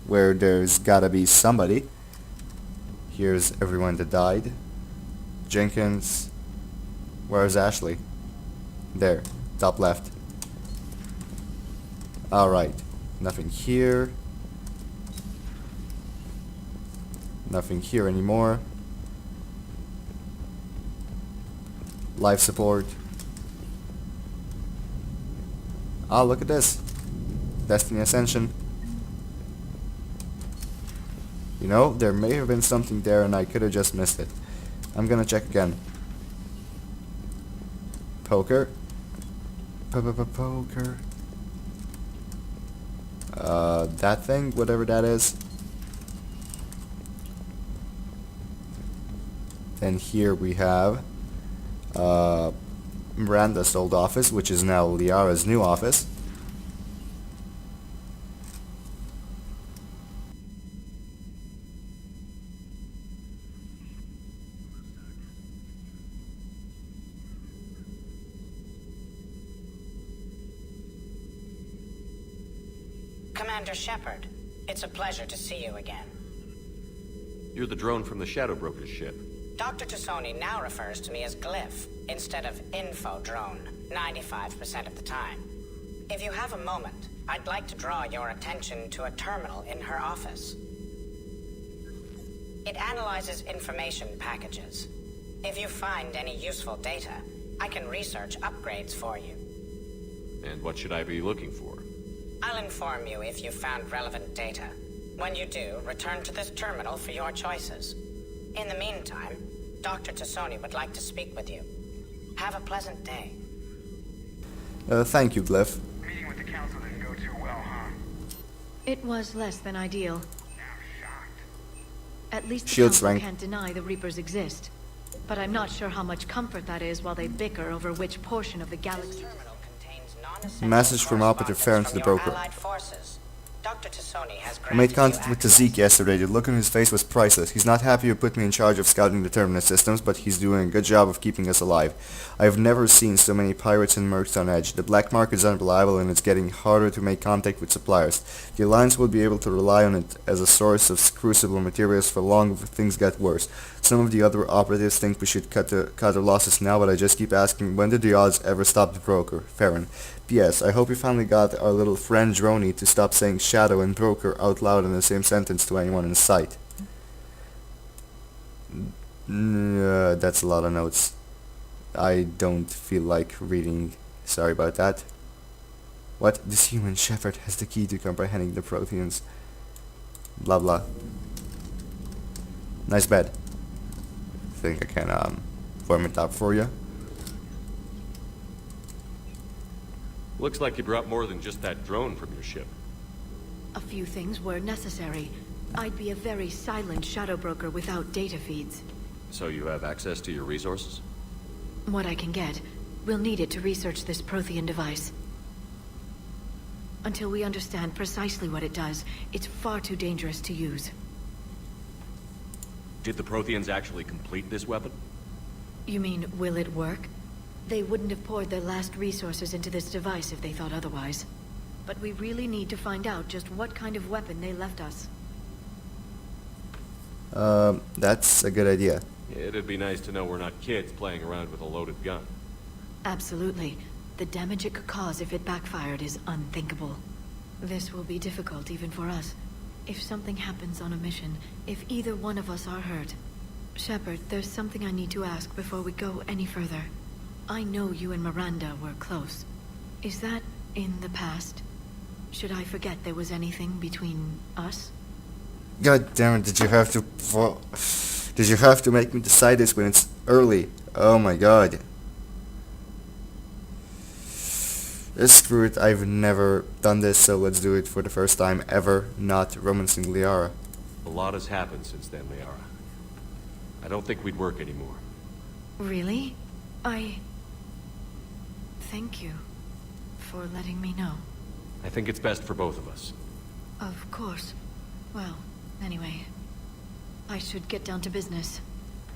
where there's gotta be somebody. Here's everyone that died. Jenkins. Where's Ashley? There, top left. Alright, nothing here. Nothing here anymore. Life support. Ah, look at this. Destiny Ascension. You know, there may have been something there and I could have just missed it. I'm gonna check again. Poker. Poker. That thing, whatever that is. Then here we have Miranda's old office, which is now Liara's new office. Commander Shepard, it's a pleasure to see you again. You're the drone from the Shadow Broker's ship. Dr. Tassoni now refers to me as Glyph instead of Info Drone, 95% of the time. If you have a moment, I'd like to draw your attention to a terminal in her office. It analyzes information packages. If you find any useful data, I can research upgrades for you. And what should I be looking for? I'll inform you if you've found relevant data. When you do, return to this terminal for your choices. In the meantime, Dr. Tassoni would like to speak with you. Have a pleasant day. Thank you, Glyph. Meeting with the council didn't go too well, huh? It was less than ideal. I'm shocked. At least the Shield council strength. can't deny the Reapers exist. But I'm not sure how much comfort that is while they bicker over which portion of the galaxy. Terminal contains non-essential Message from Operative Farron to the correspondence broker. from your allied forces. Dr. Tassoni has I made granted contact you with access. Tazik yesterday. The look on his face was priceless. He's not happy you put me in charge of scouting the terminus systems, but he's doing a good job of keeping us alive. I have never seen so many pirates and mercs on edge. The black market is unreliable and it's getting harder to make contact with suppliers. The Alliance will be able to rely on it as a source of crucible materials for long if things get worse. Some of the other operatives think we should cut our losses now, but I just keep asking, when did the odds ever stop the broker? Farron. P.S. I hope you finally got our little friend Droney to stop saying shadow and broker out loud in the same sentence to anyone in sight. That's a lot of notes. I don't feel like reading. Sorry about that. What? This human shepherd has the key to comprehending the Protheans. Blah blah. Nice bed. Think I can warm it up for you. Looks like you brought more than just that drone from your ship. A few things were necessary. I'd be a very silent shadow broker without data feeds. So you have access to your resources? What I can get. We'll need it to research this Prothean device. Until we understand precisely what it does, it's far too dangerous to use. Did the Protheans actually complete this weapon? You mean, will it work? They wouldn't have poured their last resources into this device if they thought otherwise. But we really need to find out just what kind of weapon they left us. That's a good idea. It'd be nice to know we're not kids playing around with a loaded gun. Absolutely. The damage it could cause if it backfired is unthinkable. This will be difficult even for us. If something happens on a mission, if either one of us are hurt. Shepard, there's something I need to ask before we go any further. I know you and Miranda were close. Is that in the past? Should I forget there was anything between us? God damn it, did you have to make me decide this when it's early? Oh my god. Screw it, I've never done this, so let's do it for the first time ever, not romancing Liara. A lot has happened since then, Liara. I don't think we'd work anymore. Really? Thank you for letting me know. I think it's best for both of us. Of course. Well, anyway, I should get down to business.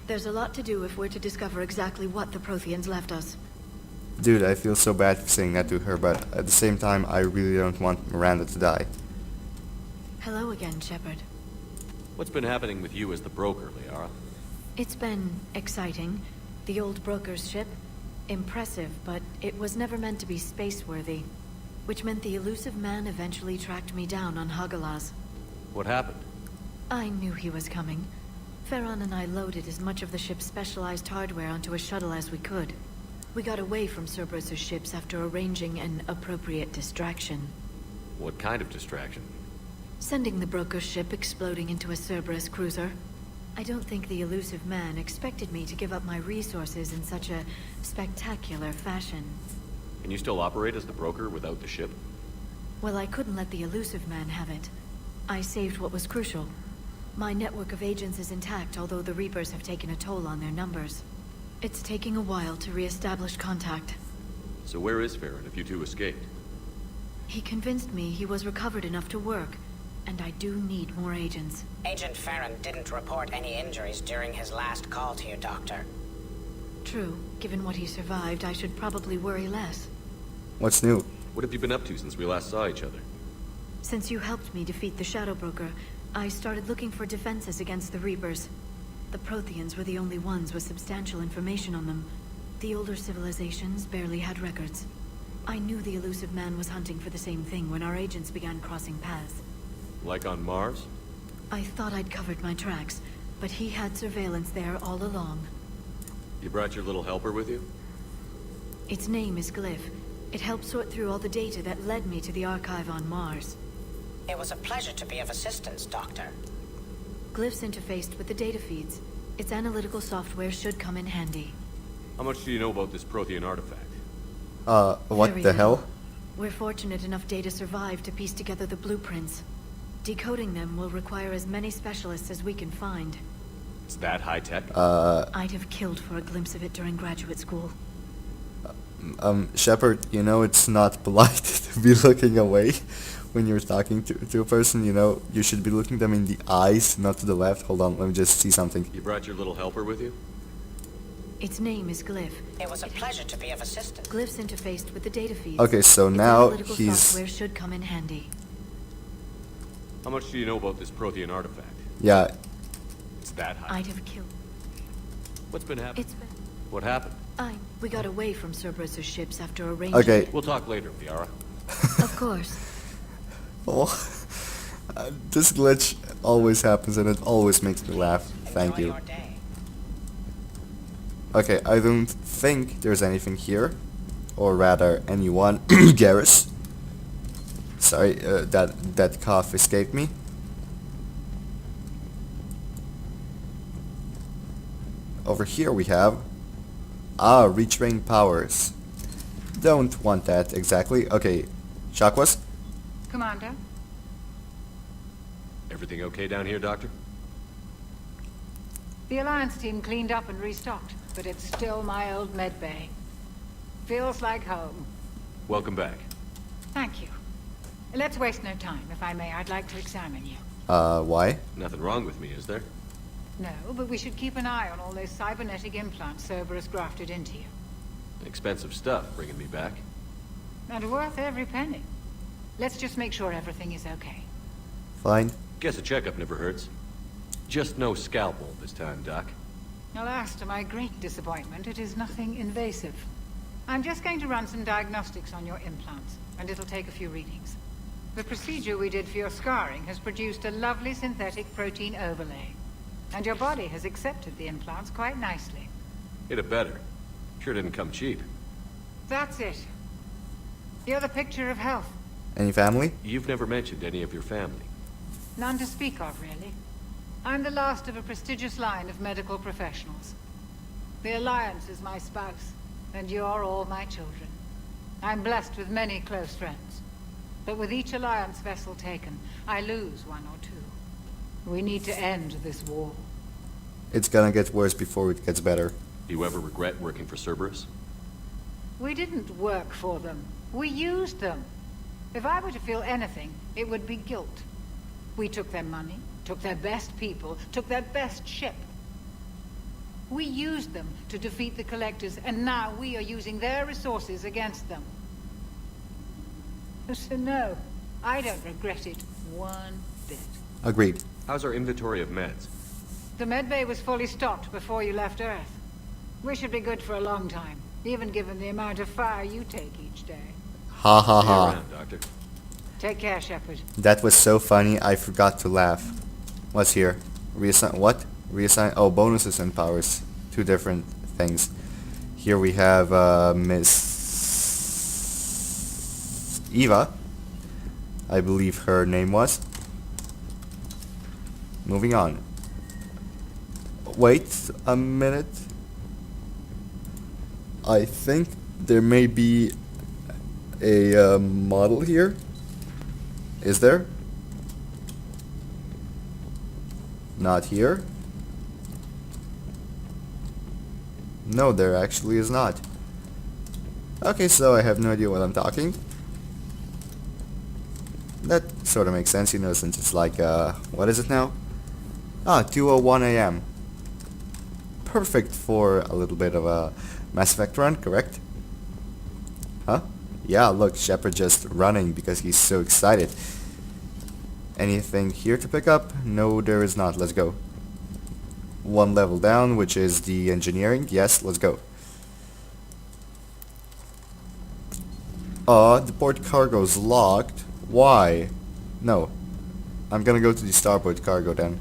There's a lot to do if we're to discover exactly what the Protheans left us. Dude, I feel so bad for saying that to her, but at the same time, I really don't want Miranda to die. Hello again, Shepard. What's been happening with you as the broker, Liara? It's been exciting. The old broker's ship, impressive, but it was never meant to be space-worthy. Which meant the elusive man eventually tracked me down on Hagalaz. What happened? I knew he was coming. Farron and I loaded as much of the ship's specialized hardware onto a shuttle as we could. We got away from Cerberus' ships after arranging an appropriate distraction. What kind of distraction? Sending the broker's ship exploding into a Cerberus cruiser. I don't think the elusive man expected me to give up my resources in such a spectacular fashion. Can you still operate as the broker without the ship? Well, I couldn't let the elusive man have it. I saved what was crucial. My network of agents is intact, although the Reapers have taken a toll on their numbers. It's taking a while to re-establish contact. So where is Farron if you two escaped? He convinced me he was recovered enough to work, and I do need more agents. Agent Farron didn't report any injuries during his last call to you, Doctor. True. Given what he survived, I should probably worry less. What's new? What have you been up to since we last saw each other? Since you helped me defeat the Shadow Broker, I started looking for defenses against the Reapers. The Protheans were the only ones with substantial information on them. The older civilizations barely had records. I knew the elusive man was hunting for the same thing when our agents began crossing paths. Like on Mars? I thought I'd covered my tracks, but he had surveillance there all along. You brought your little helper with you? Its name is Glyph. It helped sort through all the data that led me to the archive on Mars. It was a pleasure to be of assistance, Doctor. Glyph's interfaced with the data feeds. Its analytical software should come in handy. How much do you know about this Prothean artifact? What Very the little. hell? We're fortunate enough data survived to piece together the blueprints. Decoding them will require as many specialists as we can find. It's that high-tech? I'd have killed for a glimpse of it during graduate school. Shepard, you know it's not polite to be looking away when you're talking to a person, you know? You should be looking them in the eyes, not to the left. Hold on, let me just see something. You brought your little helper with you? Its name is Glyph. It was a pleasure to be of assistance. Glyph's interfaced with the data feeds. Okay, so Its now analytical he's... software should come in handy. How much do you know about this Prothean artifact? Yeah, It's that high. I'd have killed. What's been happening? It's been... What happened? We got away from Cerberus' ships after arranging... okay. We'll talk later, Liara. Of course. Oh, this glitch always happens and it always makes me laugh. Thank Enjoy you. your day. Okay, I don't think there's anything here. Or rather, anyone. Garrus. Sorry, that cough escaped me. Over here we have... retrain powers. Don't want that exactly. Okay, Chakwas? Commander? Everything okay down here, Doctor? The Alliance team cleaned up and restocked, but it's still my old med bay. Feels like home. Welcome back. Thank you. Let's waste no time. If I may, I'd like to examine you. Why? Nothing wrong with me, is there? No, but we should keep an eye on all those cybernetic implants Cerberus grafted into you. Expensive stuff bringing me back. And worth every penny. Let's just make sure everything is okay. Fine. Guess a checkup never hurts. Just no scalpel this time, Doc. Alas, to my great disappointment, it is nothing invasive. I'm just going to run some diagnostics on your implants, and it'll take a few readings. The procedure we did for your scarring has produced a lovely synthetic protein overlay. And your body has accepted the implants quite nicely. Hit it better. Sure didn't come cheap. That's it. You're the picture of health. Any family? You've never mentioned any of your family. None to speak of, really. I'm the last of a prestigious line of medical professionals. The Alliance is my spouse, and you're all my children. I'm blessed with many close friends. But with each Alliance vessel taken, I lose one or two. We need to end this war. It's gonna get worse before it gets better. Do you ever regret working for Cerberus? We didn't work for them. We used them. If I were to feel anything, it would be guilt. We took their money, took their best people, took their best ship. We used them to defeat the Collectors, and now we are using their resources against them. So no, I don't regret it one bit. Agreed. How's our inventory of meds? The medbay was fully stocked before you left Earth. We should be good for a long time, even given the amount of fire you take each day. Ha ha See you ha. around, Doctor. Take care, Shepard. That was so funny, I forgot to laugh. What's here? Reassign, what? Reassign, oh, bonuses and powers. Two different things. Here we have, Miss Eva. I believe her name was. Moving on. Wait a minute. I think there may be a model here. Is there? Not here. No, there actually is not. Okay, so I have no idea what I'm talking. That sort of makes sense, you know, since it's like, what is it now? Ah, 2:01 a.m. Perfect for a little bit of a Mass Effect run, correct? Huh? Yeah, look, Shepard just running because he's so excited. Anything here to pick up? No, there is not. Let's go. One level down, which is the engineering. Yes, let's go. The port cargo's locked. Why? No. I'm gonna go to the starboard cargo then.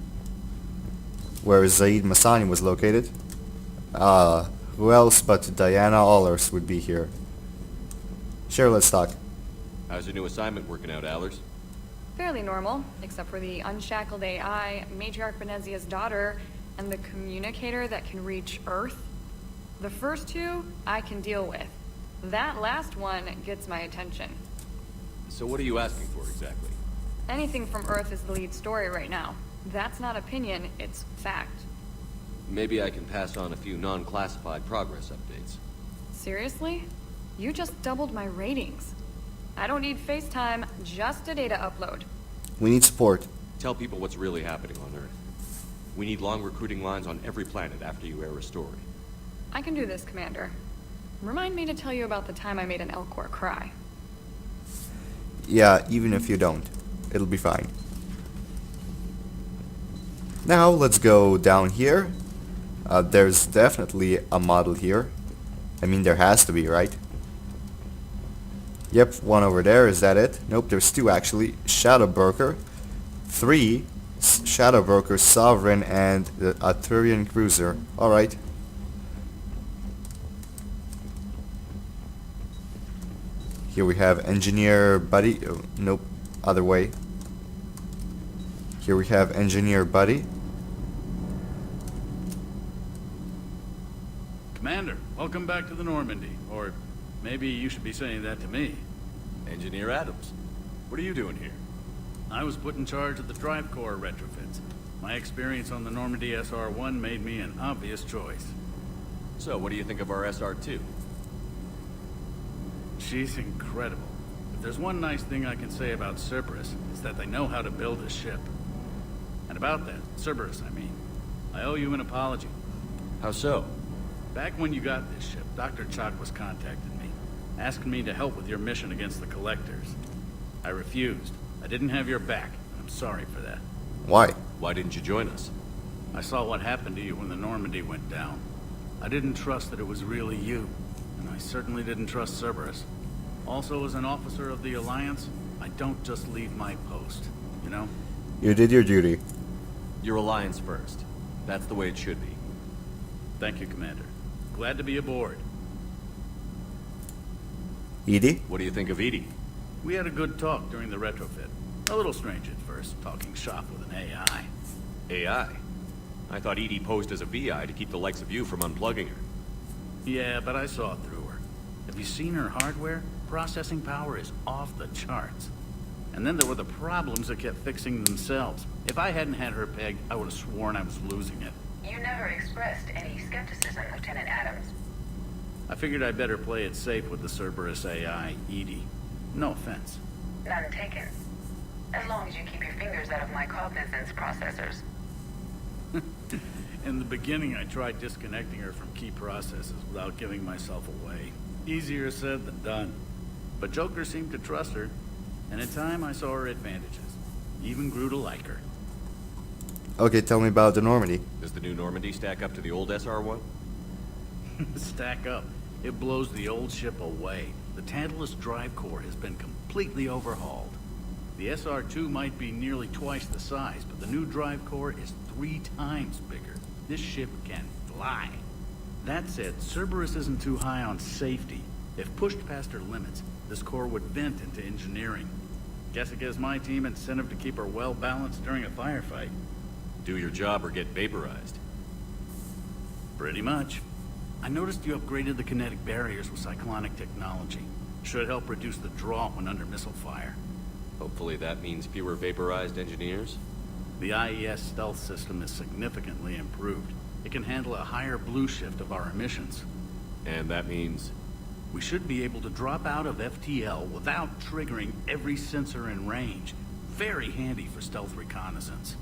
Where Zaid Masani was located. Who else but Diana Allers would be here? Sure, let's talk. How's your new assignment working out, Allers? Fairly normal, except for the unshackled AI, Matriarch Benezia's daughter, and the communicator that can reach Earth. The first two, I can deal with. That last one gets my attention. So what are you asking for exactly? Anything from Earth is the lead story right now. That's not opinion, it's fact. Maybe I can pass on a few non-classified progress updates. Seriously? You just doubled my ratings. I don't need FaceTime, just a data upload. We need support. Tell people what's really happening on Earth. We need long recruiting lines on every planet after you air a story. I can do this, Commander. Remind me to tell you about the time I made an Elcor cry. Yeah, even if you don't, it'll be fine. Now let's go down here. There's definitely a model here. I mean, there has to be, right? Yep, one over there. Is that it? Nope, there's two actually. Shadow Broker, 3 Shadow Broker, Sovereign, and a Turian Cruiser. Alright. Here we have Engineer Buddy. Oh, nope, other way. Here we have Engineer Buddy. Commander, welcome back to the Normandy. Or maybe you should be saying that to me. Engineer Adams, what are you doing here? I was put in charge of the drive core retrofits. My experience on the Normandy SR-1 made me an obvious choice. So, what do you think of our SR-2? She's incredible. If there's one nice thing I can say about Cerberus, it's that they know how to build a ship. And about that, Cerberus, I mean, I owe you an apology. How so? Back when you got this ship, Dr. Chalk was contacting me, asking me to help with your mission against the Collectors. I refused. I didn't have your back. I'm sorry for that. Why? Why didn't you join us? I saw what happened to you when the Normandy went down. I didn't trust that it was really you, and I certainly didn't trust Cerberus. Also, as an officer of the Alliance, I don't just leave my post, you know? You did your duty. Your alliance first. That's the way it should be. Thank you, Commander. Glad to be aboard. Edie? What do you think of Edie? We had a good talk during the retrofit. A little strange at first, talking shop with an AI. AI? I thought Edie posed as a VI to keep the likes of you from unplugging her. Yeah, but I saw through her. Have you seen her hardware? Processing power is off the charts. And then there were the problems that kept fixing themselves. If I hadn't had her pegged, I would have sworn I was losing it. You never expressed any skepticism, Lieutenant Adams. I figured I'd better play it safe with the Cerberus AI, Edie. No offense. None taken. As long as you keep your fingers out of my cognizance processors. In the beginning, I tried disconnecting her from key processes without giving myself away. Easier said than done. But Joker seemed to trust her. And in time, I saw her advantages. Even grew to like her. Okay, tell me about the Normandy. Does the new Normandy stack up to the old SR-1? Stack up. It blows the old ship away. The Tantalus drive core has been completely overhauled. The SR-2 might be nearly twice the size, but the new drive core is 3 times bigger. This ship can fly. That said, Cerberus isn't too high on safety. If pushed past her limits, this core would vent into engineering. Guess it gives my team incentive to keep her well balanced during a firefight. Do your job or get vaporized. Pretty much. I noticed you upgraded the kinetic barriers with cyclonic technology. Should help reduce the draw when under missile fire. Hopefully that means fewer vaporized engineers. The IES stealth system is significantly improved. It can handle a higher blue shift of our emissions. And that means... We should be able to drop out of FTL without triggering every sensor in range. Very handy for stealth reconnaissance.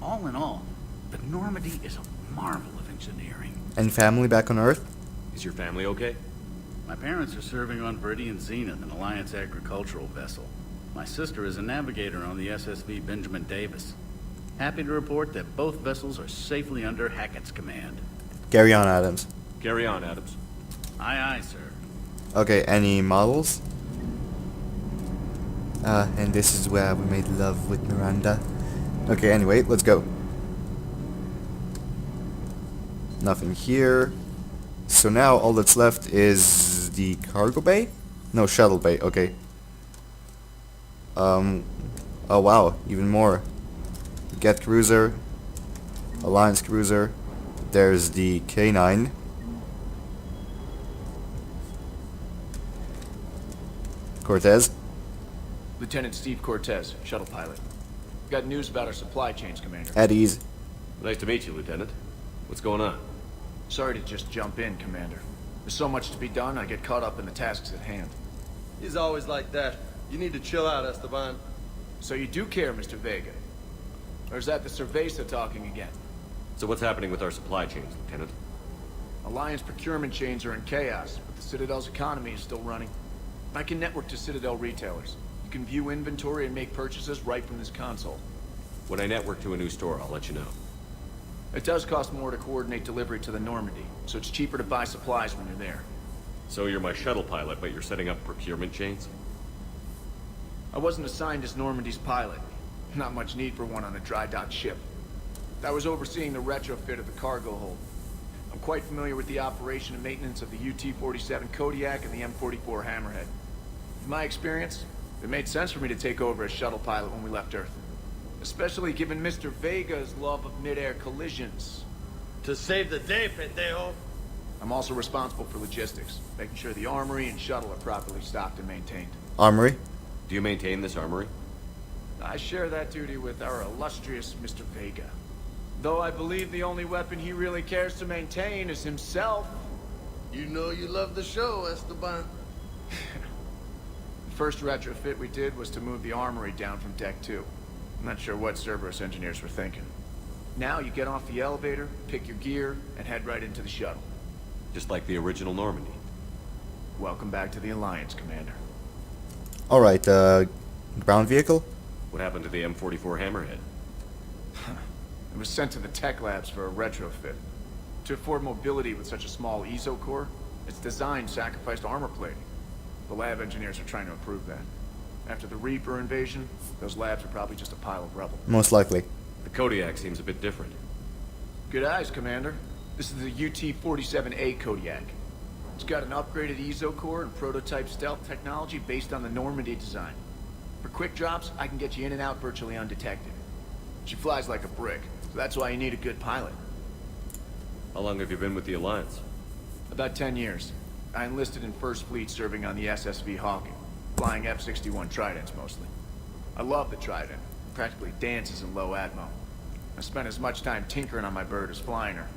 All in all, the Normandy is a marvel of engineering. And family back on Earth? Is your family okay? My parents are serving on Viridian Zenith, an Alliance agricultural vessel. My sister is a navigator on the SSV Benjamin Davis. Happy to report that both vessels are safely under Hackett's command. Carry on, Adams. Carry on, Adams. Aye, aye, sir. Okay, any models? And this is where we made love with Miranda. Okay, anyway, let's go. Nothing here. So now all that's left is the cargo bay? No, shuttle bay, okay. Oh wow, even more. Get cruiser, Alliance cruiser, there's the K9. Cortez. Lieutenant Steve Cortez, shuttle pilot. Got news about our supply chains, Commander. At ease. Nice to meet you, Lieutenant. What's going on? Sorry to just jump in, Commander. There's so much to be done, I get caught up in the tasks at hand. He's always like that. You need to chill out, Esteban. So you do care, Mr. Vega? Or is that the Cerveza talking again? So what's happening with our supply chains, Lieutenant? Alliance procurement chains are in chaos, but the Citadel's economy is still running. I can network to Citadel retailers. You can view inventory and make purchases right from this console. When I network to a new store, I'll let you know. It does cost more to coordinate delivery to the Normandy, so it's cheaper to buy supplies when you're there. So you're my shuttle pilot, but you're setting up procurement chains? I wasn't assigned as Normandy's pilot. Not much need for one on a dry dock ship. I was overseeing the retrofit of the cargo hold. I'm quite familiar with the operation and maintenance of the UT-47 Kodiak and the M44 Hammerhead. In my experience, it made sense for me to take over as shuttle pilot when we left Earth. Especially given Mr. Vega's love of mid-air collisions. To save the day, pendejo. I'm also responsible for logistics, making sure the armory and shuttle are properly stocked and maintained. Armory? Do you maintain this armory? I share that duty with our illustrious Mr. Vega. Though I believe the only weapon he really cares to maintain is himself. You know you love the show, Esteban. The first retrofit we did was to move the armory down from Deck 2. I'm not sure what Cerberus engineers were thinking. Now you get off the elevator, pick your gear, and head right into the shuttle. Just like the original Normandy. Welcome back to the Alliance, Commander. Alright, ground vehicle? What happened to the M44 Hammerhead? It was sent to the tech labs for a retrofit. To afford mobility with such a small ESO core, its design sacrificed armor plating. The lab engineers are trying to improve that. After the Reaper invasion, those labs are probably just a pile of rubble. Most likely. The Kodiak seems a bit different. Good eyes, Commander. This is the UT-47A Kodiak. It's got an upgraded ESO core and prototype stealth technology based on the Normandy design. For quick drops, I can get you in and out virtually undetected. She flies like a brick, so that's why you need a good pilot. How long have you been with the Alliance? About 10 years. I enlisted in First Fleet serving on the SSV Hawking, flying F-61 Tridents mostly. I love the Trident. It practically dances in low atmo. I spent as much time tinkering on my bird as flying her.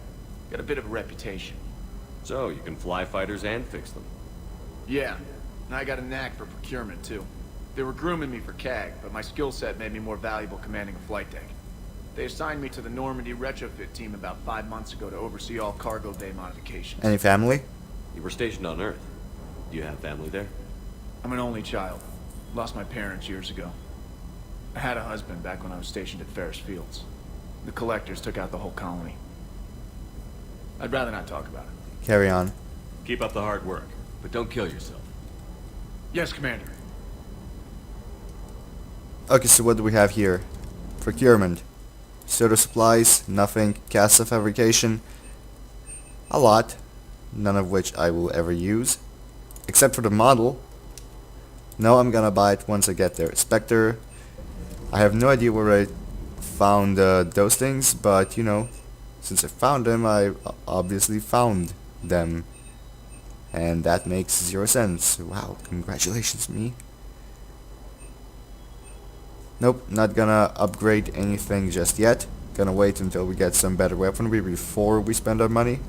Got a bit of a reputation. So, you can fly fighters and fix them. Yeah, and I got a knack for procurement too. They were grooming me for CAG, but my skill set made me more valuable commanding a flight deck. They assigned me to the Normandy retrofit team about 5 months ago to oversee all cargo bay modifications. Any family? You were stationed on Earth. Do you have family there? I'm an only child. Lost my parents years ago. I had a husband back when I was stationed at Ferris Fields. The collectors took out the whole colony. I'd rather not talk about it. Carry on. Keep up the hard work, but don't kill yourself. Yes, Commander. Okay, so what do we have here? Procurement. Soda supplies, nothing. Cast of fabrication, a lot. None of which I will ever use. Except for the model. No, I'm gonna buy it once I get there. Spectre. I have no idea where I found those things, but you know, since I found them, I obviously found them. And that makes 0 sense. Wow, congratulations me. Nope, not gonna upgrade anything just yet. Gonna wait until we get some better weaponry before we spend our money.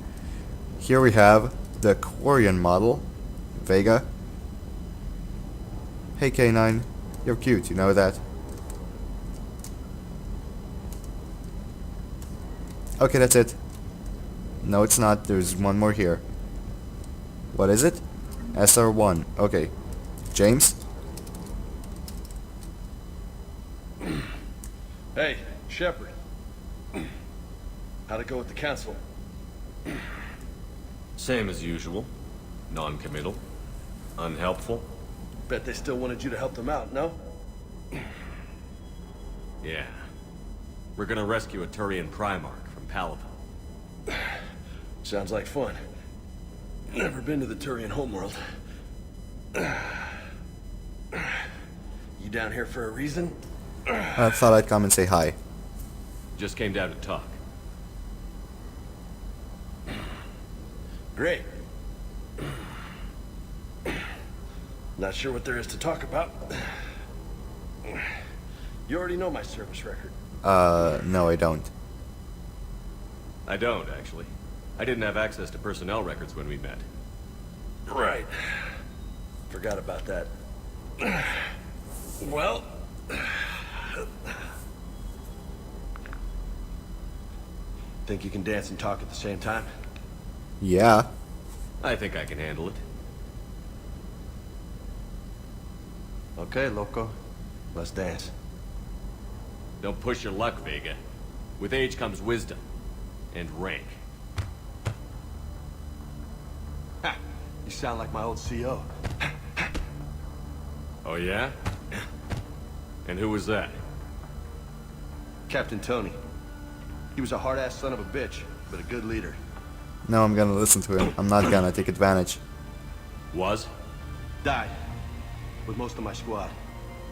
Here we have the Quarian model, Vega. Hey K9, you're cute, you know that? Okay, that's it. No, it's not. There's one more here. What is it? SR1. Okay. James? Hey, Shepard. How'd it go with the council? Same as usual. Non-committal. Unhelpful. Bet they still wanted you to help them out, no? Yeah. We're gonna rescue a Turian Primarch from Palaven. Sounds like fun. Never been to the Turian homeworld. You down here for a reason? I thought I'd come and say hi. Just came down to talk. Great. Not sure what there is to talk about. You already know my service record. No I don't. I don't, actually. I didn't have access to personnel records when we met. Right. Forgot about that. Well... Think you can dance and talk at the same time? Yeah. I think I can handle it. Okay, loco. Let's dance. Don't push your luck, Vega. With age comes wisdom. And rank. Ha! You sound like my old CO. Oh yeah? And who was that? Captain Tony. He was a hard-ass son of a bitch, but a good leader. No, I'm gonna listen to him. I'm not gonna take advantage. Was? Died. With most of my squad.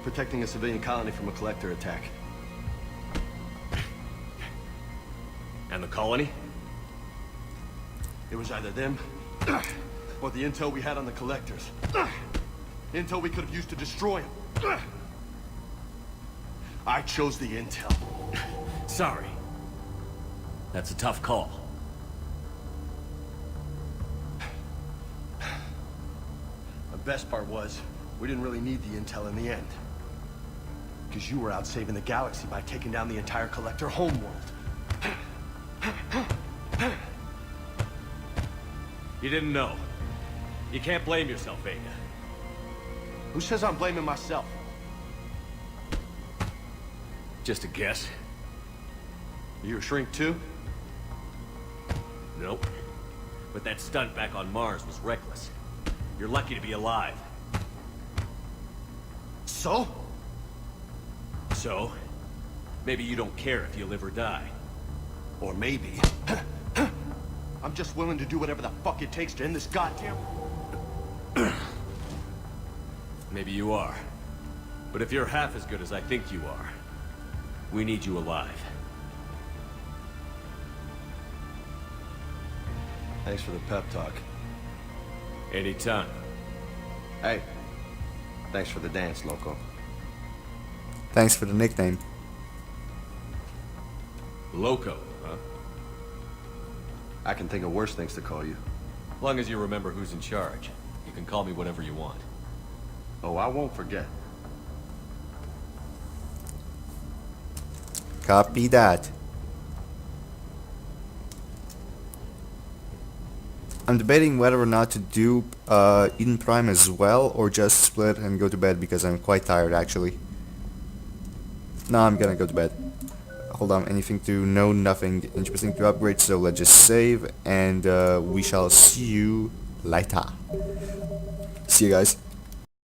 Protecting a civilian colony from a collector attack. And the colony? It was either them, or the intel we had on the collectors. Intel we could have used to destroy them. I chose the intel. Sorry. That's a tough call. The best part was, we didn't really need the intel in the end. Because you were out saving the galaxy by taking down the entire collector homeworld. You didn't know. You can't blame yourself, Vega. Who says I'm blaming myself? Just a guess. You a shrink too? Nope. But that stunt back on Mars was reckless. You're lucky to be alive. So? So, maybe you don't care if you live or die. Or maybe... I'm just willing to do whatever the fuck it takes to end this goddamn... Maybe you are. But if you're half as good as I think you are, we need you alive. Thanks for the pep talk. Anytime. Hey, thanks for the dance, loco. Thanks for the nickname. Loco, huh? I can think of worse things to call you. Long as you remember who's in charge, you can call me whatever you want. Oh, I won't forget. Copy that. I'm debating whether or not to do Eden Prime as well, or just split and go to bed because I'm quite tired actually. No, I'm gonna go to bed. Hold on, anything to know? Nothing interesting to upgrade, so let's just save, and we shall see you later. See you guys.